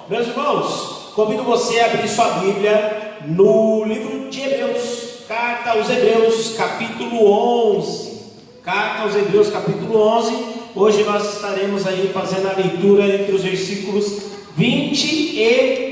Meus irmãos, convido você a abrir sua Bíblia no livro de Hebreus, Carta aos Hebreus, capítulo 11. Carta aos Hebreus, capítulo 11. Hoje nós estaremos aí fazendo a leitura entre os versículos 20 e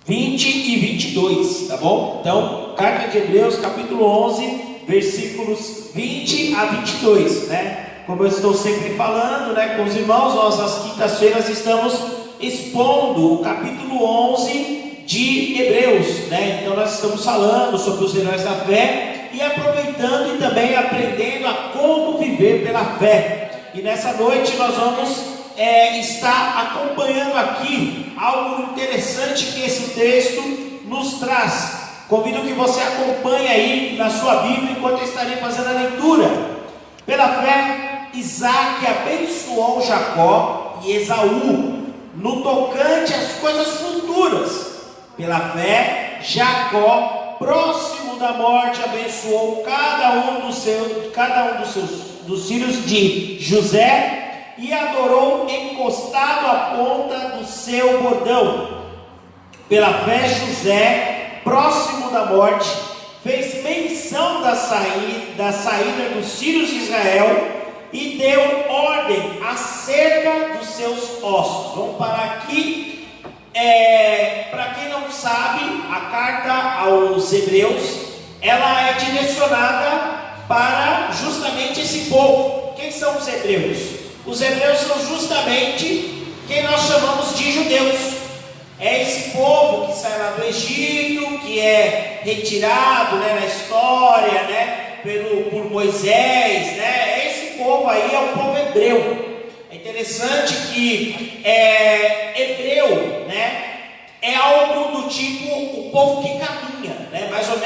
22, tá bom? Então, Carta de Hebreus, capítulo 11, versículos 20 a 22, né? Como eu estou sempre falando, né, com os irmãos, nós às quintas-feiras estamos expondo o capítulo 11 de Hebreus, né? Então nós estamos falando sobre os heróis da fé e aproveitando e também aprendendo a como viver pela fé. E nessa noite nós vamos estar acompanhando aqui algo interessante que esse texto nos traz. Convido que você acompanhe aí na sua Bíblia enquanto eu estarei fazendo a leitura. Pela fé, Isaac abençoou Jacó e Esaú no tocante às coisas futuras. Pela fé, Jacó, próximo da morte, abençoou cada um dos filhos de José e adorou encostado à ponta do seu bordão. Pela fé, José, próximo da morte, fez menção da saída dos filhos de Israel e deu ordem acerca dos seus ossos. Vamos parar aqui. Para quem não sabe, a carta aos Hebreus, ela é direcionada para justamente esse povo. Quem são os Hebreus? Os Hebreus são justamente quem nós chamamos de judeus. É esse povo que sai lá do Egito, que é retirado, né, na história, né, por Moisés, né? Esse povo aí é o povo hebreu. É interessante que hebreu, né, é algo do tipo o povo que caminha, né? Mais ou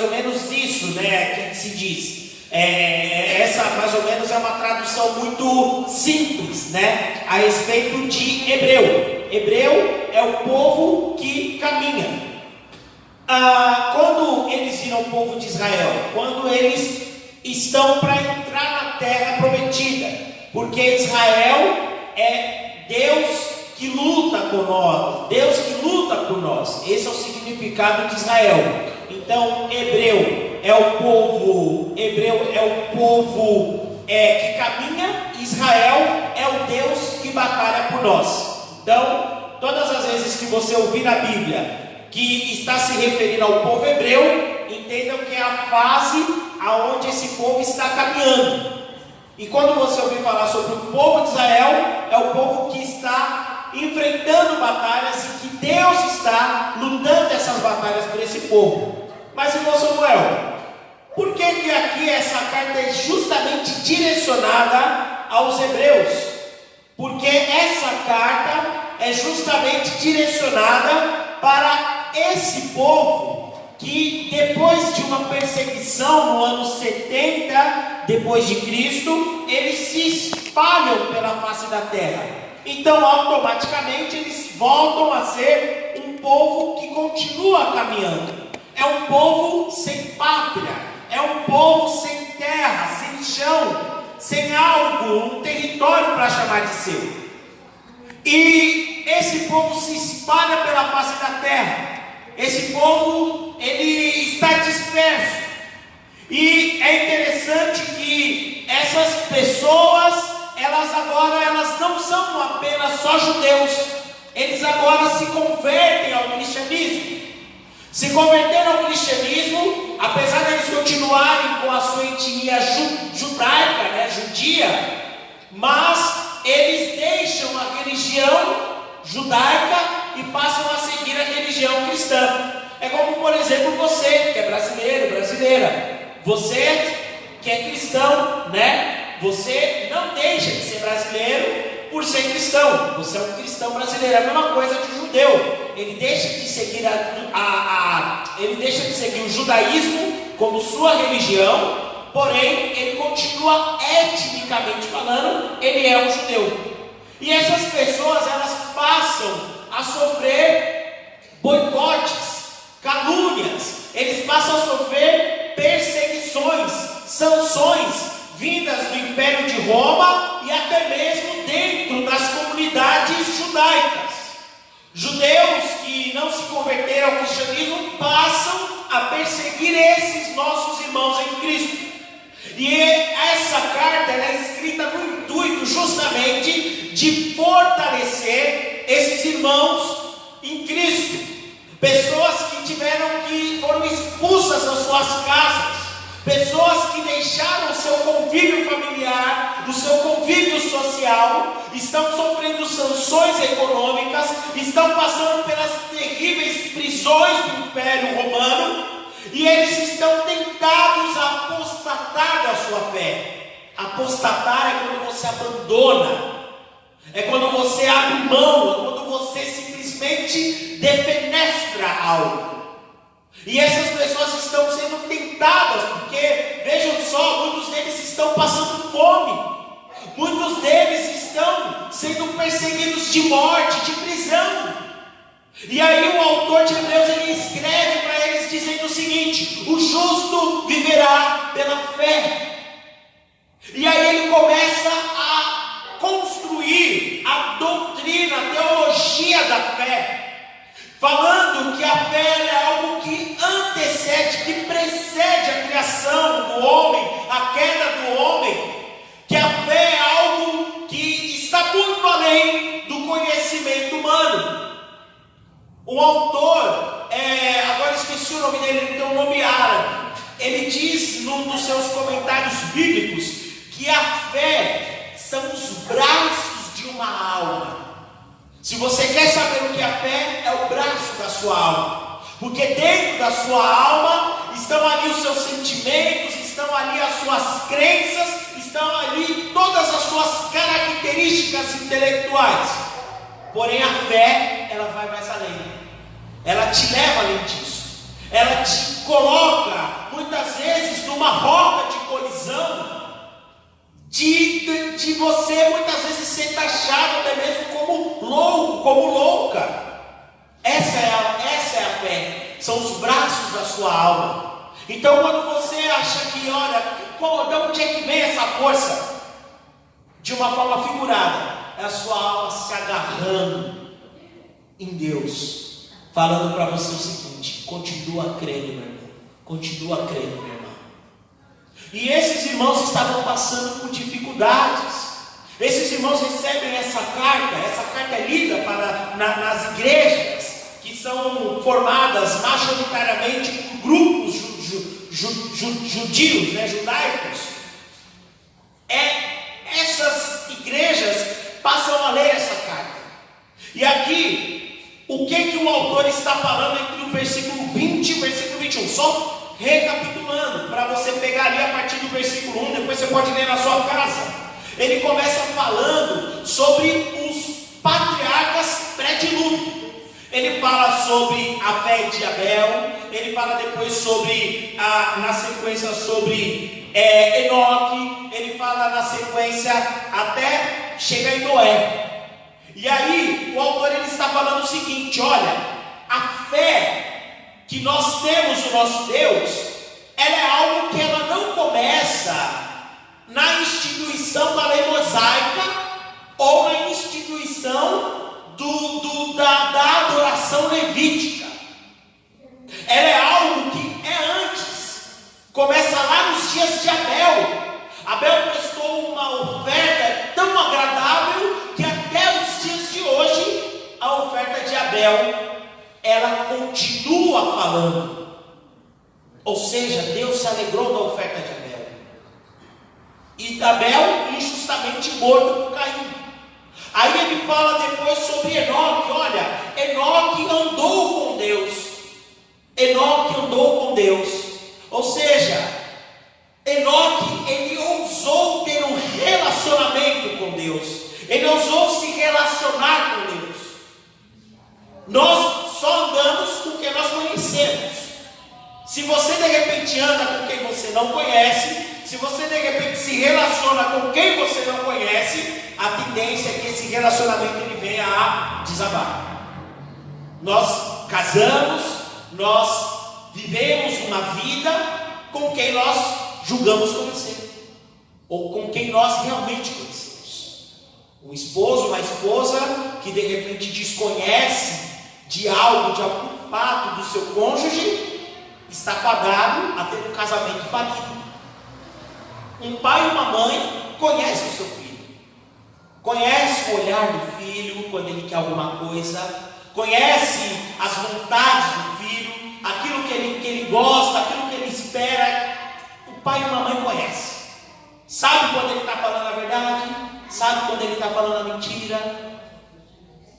menos isso, né, que se diz. Essa mais ou menos é uma tradução muito simples, né, a respeito de hebreu. Hebreu é o povo que caminha. Quando eles viram o povo de Israel, quando eles estão para entrar na terra prometida, porque Israel é Deus que luta por nós, Deus que luta por nós. Esse é o significado de Israel. Então, hebreu é o povo que caminha, Israel é o Deus que batalha por nós. Então, todas as vezes que você ouvir na Bíblia que está se referindo ao povo hebreu, entendam que é a fase aonde esse povo está caminhando. E quando você ouvir falar sobre o povo de Israel, é o povo que está enfrentando batalhas e que Deus está lutando essas batalhas por esse povo. Mas, irmão Samuel, por que aqui essa carta é justamente direcionada aos hebreus? Porque essa carta é justamente direcionada para esse povo que depois de uma perseguição no ano 70 depois de Cristo, eles se espalham pela face da terra. Então automaticamente eles voltam a ser um povo que continua caminhando. É um povo sem pátria, é um povo sem terra, sem chão, sem algo, um território para chamar de seu. E esse povo se espalha pela face da terra. Esse povo, ele está disperso. E é interessante que essas pessoas, elas não são apenas só judeus. Eles agora se convertem ao cristianismo. Se converteram ao cristianismo, apesar de eles continuarem com a sua etnia judaica, né, judia, mas eles deixam a religião judaica e passam a seguir a religião cristã. É como, por exemplo, você que é brasileiro, brasileira, você que é cristão, né? Você não deixa de ser brasileiro por ser cristão. Você é um cristão brasileiro. É a mesma coisa que o judeu. Ele deixa de seguir o judaísmo como sua religião, porém ele continua etnicamente falando, ele é um judeu. E essas pessoas, elas passam a sofrer boicotes, calúnias, eles passam a sofrer perseguições, sanções vindas do Império de Roma e até mesmo dentro das judaicas. Judeus que não se converteram ao cristianismo passam a perseguir esses nossos irmãos em Cristo. E essa carta ela é escrita no intuito justamente de fortalecer esses irmãos em Cristo. Pessoas que foram expulsas das suas casas, pessoas que deixaram o seu convívio familiar, o seu convívio social, estão sofrendo sanções econômicas, estão passando pelas terríveis prisões do Império Romano, e eles estão tentados a apostatar da sua fé. Apostatar é quando você abandona, é quando você abre mão, é quando você simplesmente defenestra algo. E essas pessoas estão sendo tentadas, porque, vejam só, muitos deles estão passando fome, muitos deles estão sendo perseguidos de morte, de prisão. E aí o autor de Hebreus ele escreve para eles dizendo o seguinte: o justo viverá pela fé. E aí ele começa a construir a doutrina, a teologia da fé, falando que a fé é algo que antecede, que precede a criação do homem, a queda do homem, que a fé é algo que está muito além do conhecimento humano. O autor, agora esqueci o nome dele, ele tem um nome árabe, ele diz num dos seus comentários bíblicos que a fé são os braços de uma alma. Se você quer saber o que é a fé, é o braço da sua alma, porque dentro da sua alma estão ali os seus sentimentos, estão ali as suas crenças, estão ali todas as suas características intelectuais. Porém a fé, ela vai mais além, ela te leva além disso, ela te coloca muitas vezes numa rota de colisão, de você muitas vezes ser taxado até mesmo como louco, como louca. Essa é a fé, são os braços da sua alma. Então quando você acha que, olha, de onde é que vem essa força? De uma forma figurada, é a sua alma se agarrando em Deus, falando para você o seguinte: continua crendo, meu irmão, continua crendo, meu irmão. E esses irmãos estavam passando por dificuldades. Esses irmãos recebem essa carta é lida nas igrejas que são formadas majoritariamente por grupos judios, judaicos. Essas igrejas passam a ler essa carta. E aqui, o que o autor está falando entre o versículo 20 e o versículo 21? Só recapitulando, para você pegar ali a partir do versículo 1, depois você pode ler na sua casa. Ele começa falando sobre os patriarcas pré-dilúvio. Ele fala sobre a fé de Abel, ele fala depois sobre, na sequência, sobre Enoque, ele fala na sequência até chegar em Noé. E aí, o autor ele está falando o seguinte: olha, a fé que nós temos no nosso Deus, ela é algo que ela não começa na instituição da lei mosaica ou na instituição da adoração levítica. Ela é algo que é antes, começa lá nos dias de Abel. Abel prestou uma oferta tão agradável que até os dias de hoje a oferta de Abel ela continua falando. Ou seja, Deus se alegrou da oferta de Abel. E Abel injustamente morto por Caim. Aí ele fala depois sobre Enoque. Olha, Enoque andou com Deus. Enoque andou com Deus. Ou seja, Enoque, ele ousou ter um relacionamento com Deus. Ele ousou se relacionar com Deus. Nós só andamos com quem nós conhecemos. Se você de repente anda com quem você não conhece, se você de repente se relaciona com quem você não conhece, a tendência é que esse relacionamento ele venha a desabar. Nós casamos, nós vivemos uma vida com quem nós julgamos conhecer, ou com quem nós realmente conhecemos. Um esposo, uma esposa que de repente desconhece de algo, de algum fato do seu cônjuge, está fadado a ter um casamento falido. Um pai e uma mãe conhecem o seu filho, conhece o olhar do filho quando ele quer alguma coisa, conhece as vontades do filho, aquilo que ele gosta, aquilo que ele espera. O pai e uma mãe conhecem, sabe quando ele está falando a verdade, sabe quando ele está falando a mentira,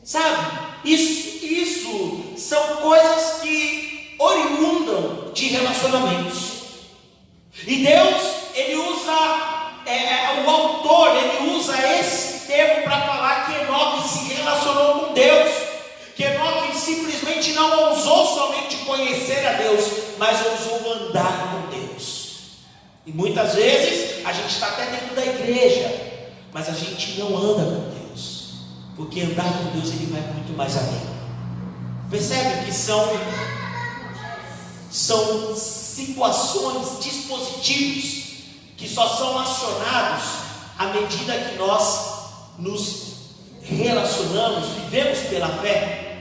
sabe? Isso são coisas que oriundam de relacionamentos. E Deus, Ele usa, o autor, ele usa esse termo para falar que Enoque se relacionou com Deus, que Enoque simplesmente não ousou somente conhecer a Deus, mas ousou andar com Deus. E muitas vezes a gente está até dentro da igreja, mas a gente não anda com Deus, porque andar com Deus ele vai muito mais além. Percebe que são situações, dispositivos que só são acionados à medida que nós nos relacionamos, vivemos pela fé.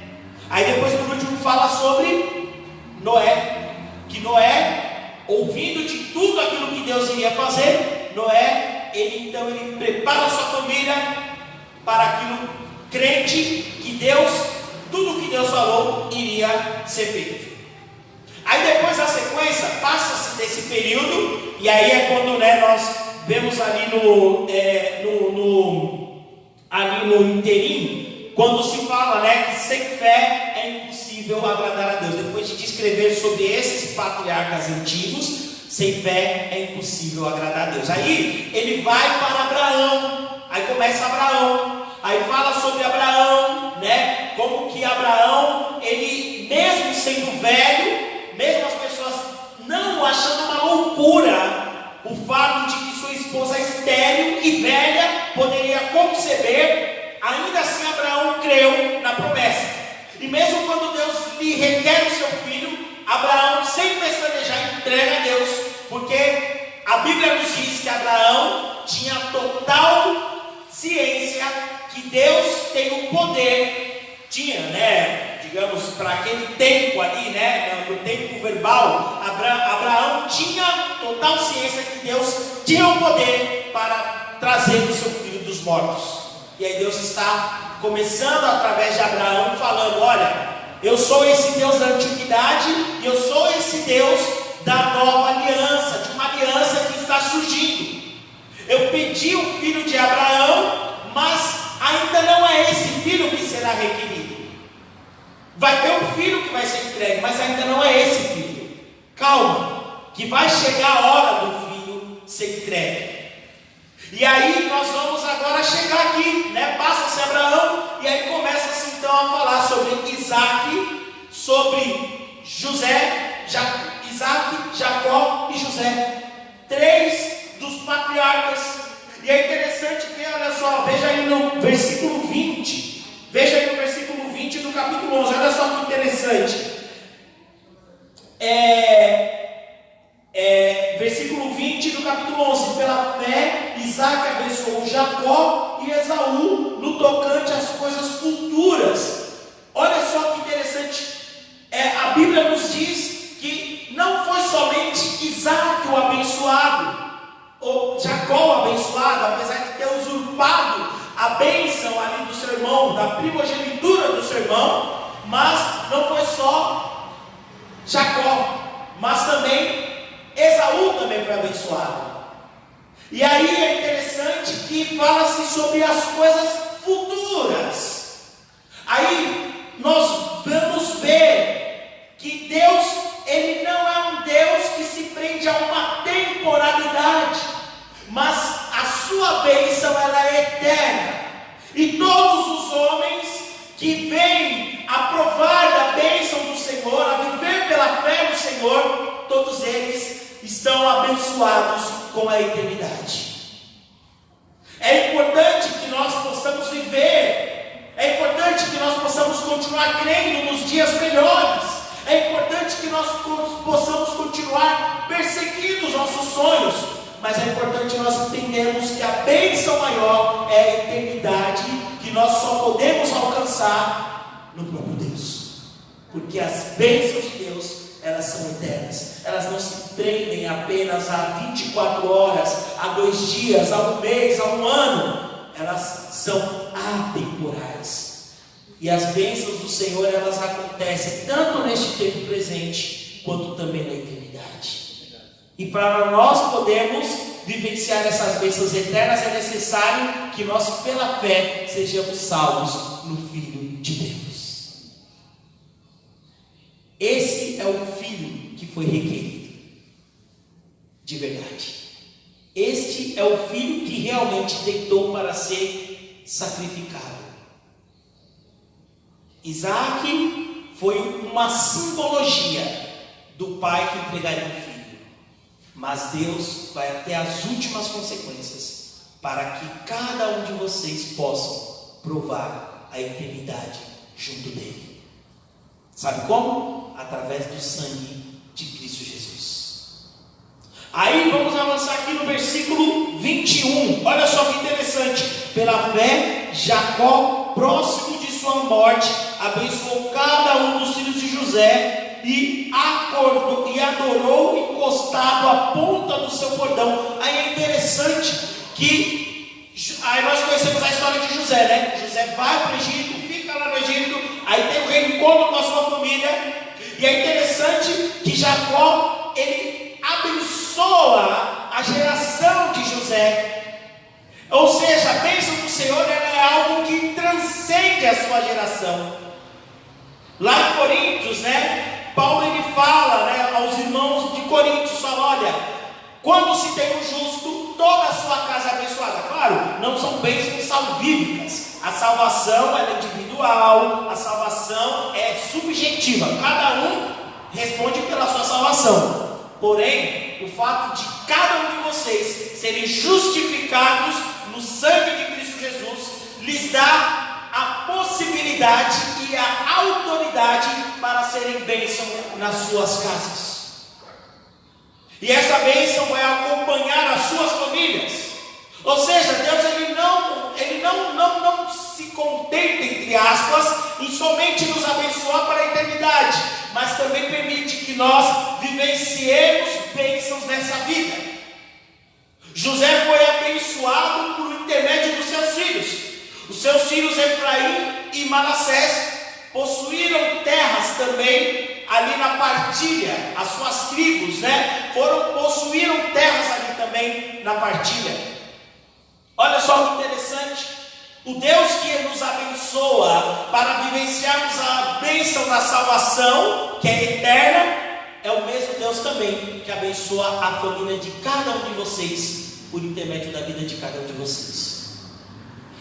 Aí depois por último fala sobre Noé, que Noé, ouvindo de tudo aquilo que Deus iria fazer, Noé, ele prepara a sua família para aquilo, crente que Deus, tudo que Deus falou iria ser feito. Aí depois a sequência, passa-se desse período, e aí é quando nós vemos ali no inteirinho, quando se fala que sem fé é impossível agradar a Deus. Depois de descrever sobre esses patriarcas antigos, sem fé é impossível agradar a Deus. Aí ele vai para Abraão, aí começa Abraão, aí fala sobre Abraão, como que Abraão, ele mesmo sendo velho, mesmo as pessoas não achando uma loucura o fato de que sua esposa estéril e velha poderia conceber, ainda assim Abraão creu na promessa. E mesmo quando Deus lhe requer o seu filho, Abraão, sem pestanejar, entrega a Deus, porque a Bíblia nos diz que Abraão tinha total ciência que Deus tem o poder, digamos, para aquele tempo ali, no tempo verbal, Abraão tinha total ciência que Deus tinha o poder para trazer o seu filho dos mortos. E aí Deus está começando através de Abraão, falando: olha, eu sou esse Deus da antiguidade, e eu sou esse Deus da nova aliança, de uma aliança que está surgindo. Eu pedi o filho de Abraão, mas ainda não é esse filho que será requerido. Vai ter um filho que vai ser entregue, mas ainda não é esse filho. Calma, que vai chegar a hora do filho ser entregue. E aí nós vamos agora chegar aqui, passa-se Abraão, e aí começa-se então a falar sobre Isaac, sobre José, Isaac, Jacó e José, 3 dos patriarcas. E é interessante que, olha só, veja aí no versículo 20, veja aí no versículo 20 do capítulo 11, olha só que interessante. Versículo 20 do capítulo 11: pela fé, Isaac abençoou Jacó e Esaú no tocante às coisas futuras. Olha só que interessante, a Bíblia nos diz que não foi somente Isaac o abençoado, ou Jacó o abençoado, apesar de ter usurpado a bênção ali do seu irmão, da primogenitura do seu irmão, mas não foi só Jacó, mas também Esaú também foi abençoado. E aí é interessante que fala-se sobre as coisas futuras. Aí nós vamos ver que Deus, Ele não é um Deus que se prende a uma temporalidade, mas a sua bênção ela é eterna. E todos os homens que vêm a provar da bênção do Senhor, a viver pela fé no Senhor, todos eles estão abençoados com a eternidade. É importante que nós possamos viver, é importante que nós possamos continuar crendo nos dias melhores, é importante que nós possamos continuar perseguindo os nossos sonhos, mas é importante nós entendermos que a bênção maior é a eternidade, que nós só podemos alcançar no próprio Deus, porque as bênçãos de Deus, elas são eternas, elas não se prendem apenas a 24 horas, a 2 dias, a 1 mês, a 1 ano, elas são atemporais. E as bênçãos do Senhor, elas acontecem tanto neste tempo presente, quanto também na eternidade. E para nós podermos vivenciar essas bênçãos eternas, é necessário que nós, pela fé, sejamos salvos no Filho de Deus. Esse é o Filho que foi requerido, de verdade. Este é o Filho que realmente deitou para ser sacrificado. Isaac foi uma simbologia do pai que entregaria o filho, mas Deus vai até as últimas consequências para que cada um de vocês possam provar a eternidade junto dele. Sabe como? Através do sangue de Cristo Jesus. Aí vamos avançar aqui no versículo 21. Olha só que interessante. Pela fé, Jacó, próximo de sua morte, abençoou cada um dos filhos de José e acordou e adorou encostado à ponta do seu cordão. Aí é interessante que aí nós conhecemos a história de José, né? José vai para o Egito, fica lá no Egito, aí tem o reencontro com a sua família, e é interessante que Jacó, ele abençoa a geração de José. Ou seja, a bênção do Senhor, ela é algo que transcende a sua geração. Lá em Coríntios, né, Paulo ele fala, né, aos irmãos de Coríntios, fala, olha, quando se tem um justo, toda a sua casa é abençoada. Claro, não são bênçãos salvíficas. A salvação é individual, a salvação é subjetiva. Cada um responde pela sua salvação. Porém, o fato de cada um de vocês serem justificados no sangue de Cristo Jesus, lhes dá a possibilidade e a autoridade para serem bênção nas suas casas. E essa bênção vai acompanhar as suas famílias. Ou seja, Deus ele não se contenta, entre aspas, em somente nos abençoar para a eternidade, mas também permite que nós vivenciemos bênçãos nessa vida. José foi abençoado por intermédio dos seus filhos. Os seus filhos Efraim e Manassés possuíram terras também ali na partilha. As suas tribos, né, possuíram terras ali também na partilha. Olha só que interessante. O Deus que nos abençoa para vivenciarmos a bênção da salvação, que é eterna, é o mesmo Deus também que abençoa a família de cada um de vocês, por intermédio da vida de cada um de vocês.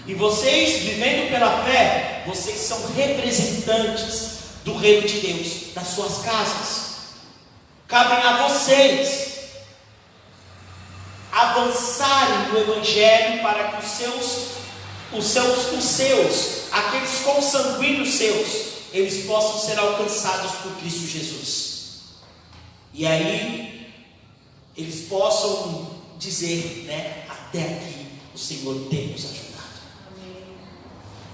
E vocês, vivendo pela fé, vocês são representantes do reino de Deus, das suas casas. Cabem a vocês avançarem no Evangelho para que os seus, aqueles consanguíneos seus, eles possam ser alcançados por Cristo Jesus. E aí, eles possam dizer, né, até aqui o Senhor tem nos ajudado. Amém.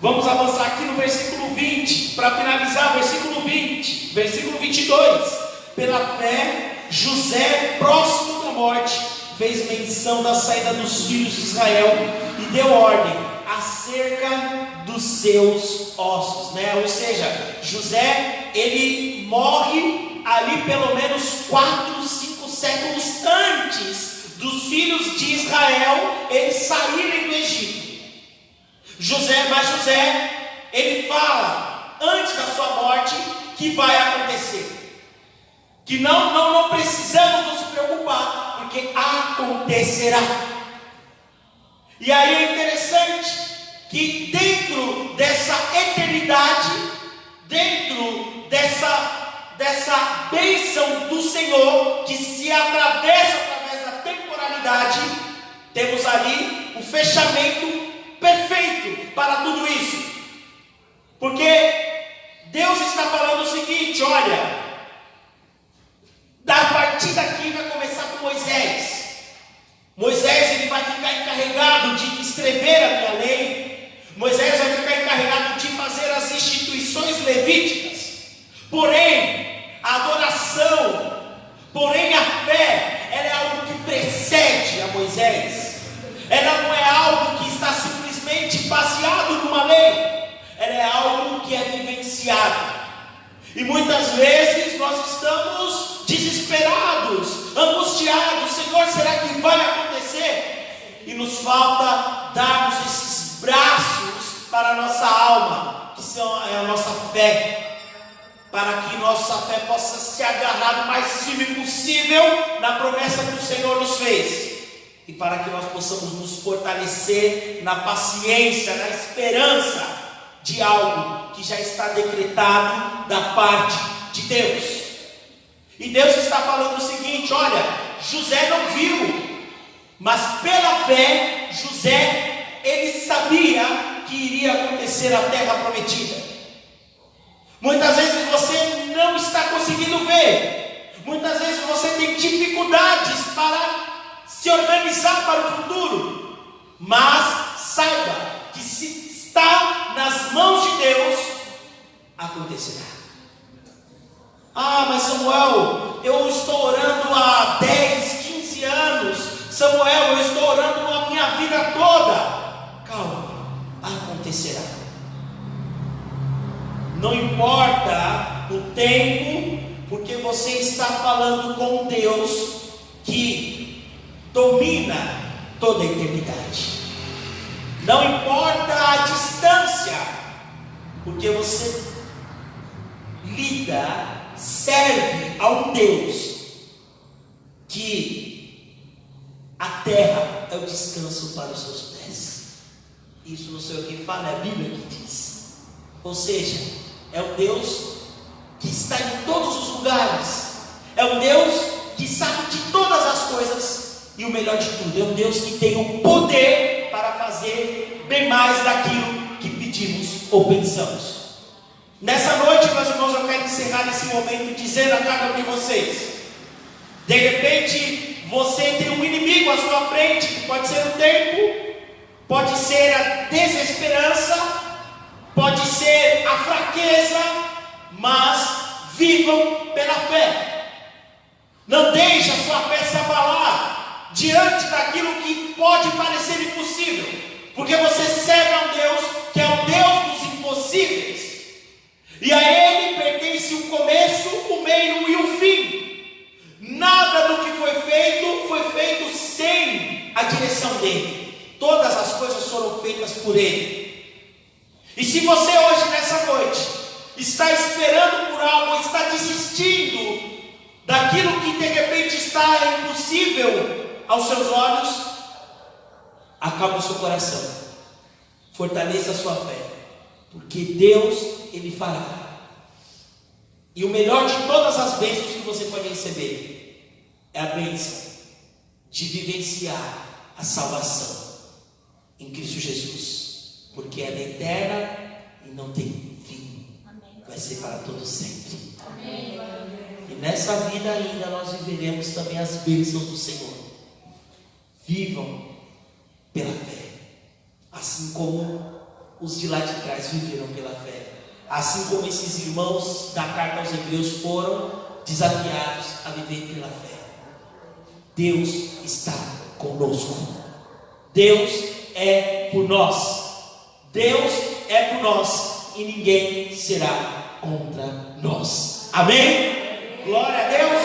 Vamos avançar aqui no versículo 20, para finalizar, versículo 20, versículo 22. Pela fé, José, próximo da morte, fez menção da saída dos filhos de Israel e deu ordem acerca dos seus ossos, né? Ou seja, José, ele morre ali pelo menos 4, 5 séculos antes dos filhos de Israel eles saírem do Egito. Mas José, ele fala antes da sua morte que vai acontecer, que não precisamos nos preocupar, porque acontecerá. E aí é interessante que dentro dessa eternidade, dentro dessa bênção do Senhor, que se atravessa através da temporalidade, temos ali o fechamento perfeito para tudo isso. Porque Deus está falando o seguinte, olha, da partir daqui vai começar com Moisés. E muitas vezes nós estamos desesperados, angustiados. Senhor, será que vai acontecer? E nos falta darmos esses braços para a nossa alma, que são a nossa fé, para que nossa fé possa se agarrar o mais firme possível na promessa que o Senhor nos fez. E para que nós possamos nos fortalecer na paciência, na esperança de algo que já está decretado da parte de Deus. E Deus está falando o seguinte: olha, José não viu, mas pela fé, José, ele sabia que iria acontecer a terra prometida. Muitas vezes você não está conseguindo ver, muitas vezes você tem dificuldades para se organizar para o futuro, mas saiba que se está nas mãos de Deus, acontecerá. Ah, mas Samuel, eu estou orando há 10, 15 anos. Samuel, eu estou orando a minha vida toda. Calma, acontecerá. Não importa o tempo, porque você está falando com Deus que domina toda a eternidade. Não importa a distância, porque você serve a um Deus que a terra é o descanso para os seus pés. Isso não sei o que fala, é a Bíblia que diz. Ou seja, é um Deus que está em todos os lugares, é um Deus que sabe de todas as coisas. E o melhor de tudo, é um Deus que tem o poder para fazer bem mais daquilo que pedimos ou pensamos. Nessa noite, meus irmãos, eu quero encerrar esse momento dizendo a cada um de vocês: de repente, você tem um inimigo à sua frente, que pode ser o tempo, pode ser a desesperança, pode ser a fraqueza, mas vivam pela fé. Não deixe a sua fé se abalar diante daquilo que pode parecer impossível, porque você serve a um Deus que é o Deus dos impossíveis, e a Ele pertence o começo, o meio e o fim. Nada do que foi feito sem a direção dEle. Todas as coisas foram feitas por Ele. E se você hoje, nessa noite, está esperando por algo, está desistindo daquilo que de repente está impossível aos seus olhos, acalme o seu coração, fortaleça a sua fé, porque Deus, Ele fará. E o melhor de todas as bênçãos que você pode receber é a bênção de vivenciar a salvação em Cristo Jesus, porque ela é eterna e não tem fim. Amém. Vai ser para todos sempre. Amém. E nessa vida ainda nós viveremos também as bênçãos do Senhor. Vivam pela fé, assim como os de lá de trás viveram pela fé, assim como esses irmãos da carta aos Hebreus foram desafiados a viver pela fé. Deus está conosco, Deus é por nós, Deus é por nós e ninguém será contra nós. Amém? Glória a Deus.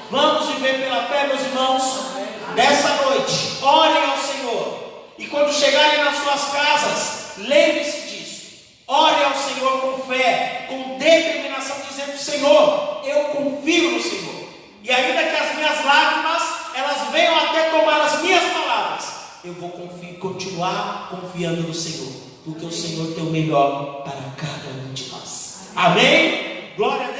Vamos viver pela fé, meus irmãos. Nessa noite, orem ao Senhor, e quando chegarem nas suas casas, lembre-se disso. Ore ao Senhor com fé, com determinação, dizendo: Senhor, eu confio no Senhor, e ainda que as minhas lágrimas elas venham até tomar as minhas palavras, eu vou continuar confiando no Senhor, porque o Senhor tem o melhor para cada um de nós. Amém? Glória a Deus.